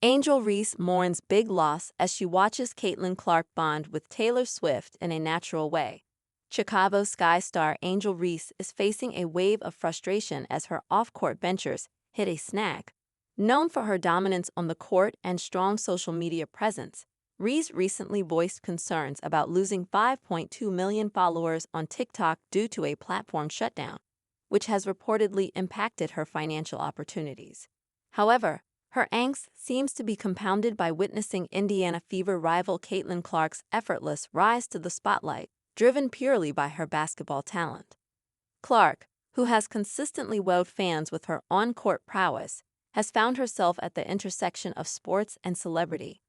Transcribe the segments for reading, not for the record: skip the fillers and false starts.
Angel Reese mourns big loss as she watches Caitlin Clark bond with Taylor Swift in a natural way. Chicago Sky star Angel Reese is facing a wave of frustration as her off-court ventures hit a snag. Known for her dominance on the court and strong social media presence, Reese recently voiced concerns about losing 5.2 million followers on TikTok due to a platform shutdown, which has reportedly impacted her financial opportunities. However, her angst seems to be compounded by witnessing Indiana Fever rival Caitlin Clark's effortless rise to the spotlight, driven purely by her basketball talent. Clark, who has consistently wowed fans with her on-court prowess, has found herself at the intersection of sports and celebrity.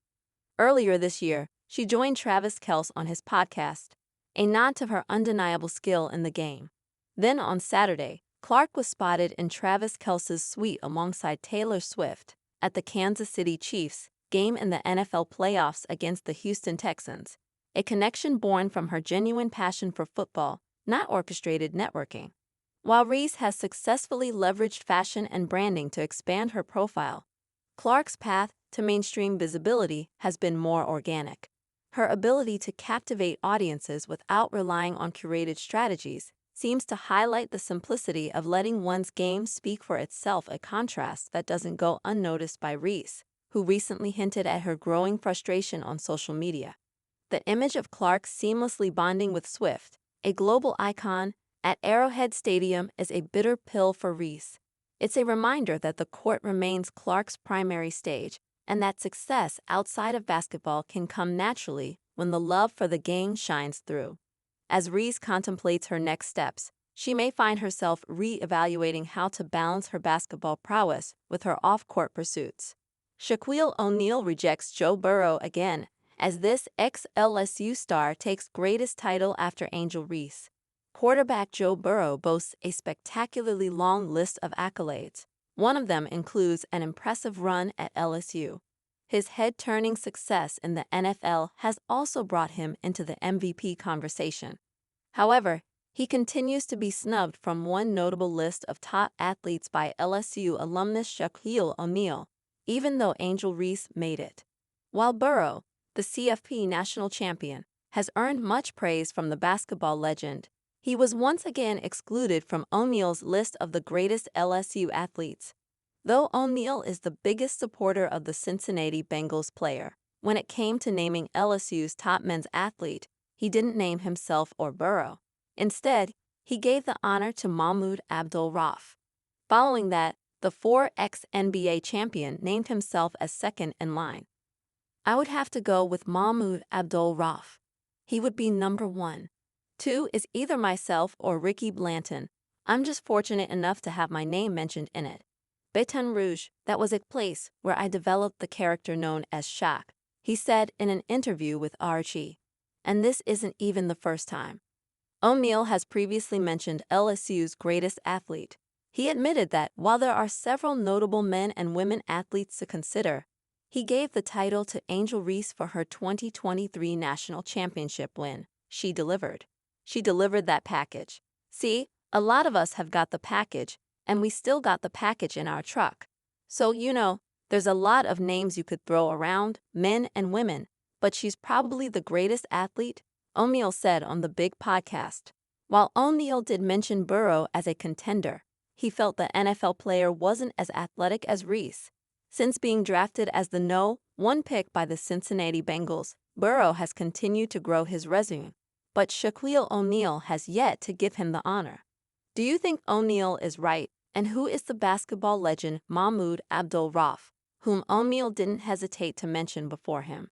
Earlier this year, she joined Travis Kelce on his podcast, a nod to her undeniable skill in the game. Then on Saturday, Clark was spotted in Travis Kelce's suite alongside Taylor Swift at the Kansas City Chiefs game in the NFL playoffs against the Houston Texans, a connection born from her genuine passion for football, not orchestrated networking. While Reese has successfully leveraged fashion and branding to expand her profile, Clark's path to mainstream visibility has been more organic. Her ability to captivate audiences without relying on curated strategies seems to highlight the simplicity of letting one's game speak for itself, a contrast that doesn't go unnoticed by Reese, who recently hinted at her growing frustration on social media. The image of Clark seamlessly bonding with Swift, a global icon, at Arrowhead Stadium is a bitter pill for Reese. It's a reminder that the court remains Clark's primary stage, and that success outside of basketball can come naturally when the love for the game shines through. As Reese contemplates her next steps, she may find herself re-evaluating how to balance her basketball prowess with her off-court pursuits. Shaquille O'Neal rejects Joe Burrow again, as this ex-LSU star takes greatest title after Angel Reese. Quarterback Joe Burrow boasts a spectacularly long list of accolades. One of them includes an impressive run at LSU. His head-turning success in the NFL has also brought him into the MVP conversation. However, he continues to be snubbed from one notable list of top athletes by LSU alumnus Shaquille O'Neal, even though Angel Reese made it. While Burrow, the CFP national champion, has earned much praise from the basketball legend, he was once again excluded from O'Neal's list of the greatest LSU athletes. Though O'Neal is the biggest supporter of the Cincinnati Bengals player, when it came to naming LSU's top men's athlete, he didn't name himself or Burrow. Instead, he gave the honor to Mahmoud Abdul-Rauf. Following that, the 4x NBA champion named himself as second in line. I would have to go with Mahmoud Abdul-Rauf. He would be number 1. 2 is either myself or Ricky Blanton. I'm just fortunate enough to have my name mentioned in it. Baton Rouge, that was a place where I developed the character known as Shaq, he said in an interview with Archie. And this isn't even the first time. O'Neal has previously mentioned LSU's greatest athlete. He admitted that while there are several notable men and women athletes to consider, he gave the title to Angel Reese for her 2023 national championship win. She delivered. She delivered that package. See, a lot of us have got the package, and we still got the package in our truck. So, there's a lot of names you could throw around, men and women, but she's probably the greatest athlete, O'Neal said on the Big Podcast. While O'Neal did mention Burrow as a contender, he felt the NFL player wasn't as athletic as Reese. Since being drafted as the No. 1 pick by the Cincinnati Bengals, Burrow has continued to grow his resume, but Shaquille O'Neal has yet to give him the honor. Do you think O'Neal is right? And who is the basketball legend Mahmoud Abdul-Rauf, whom O'Neal didn't hesitate to mention before him?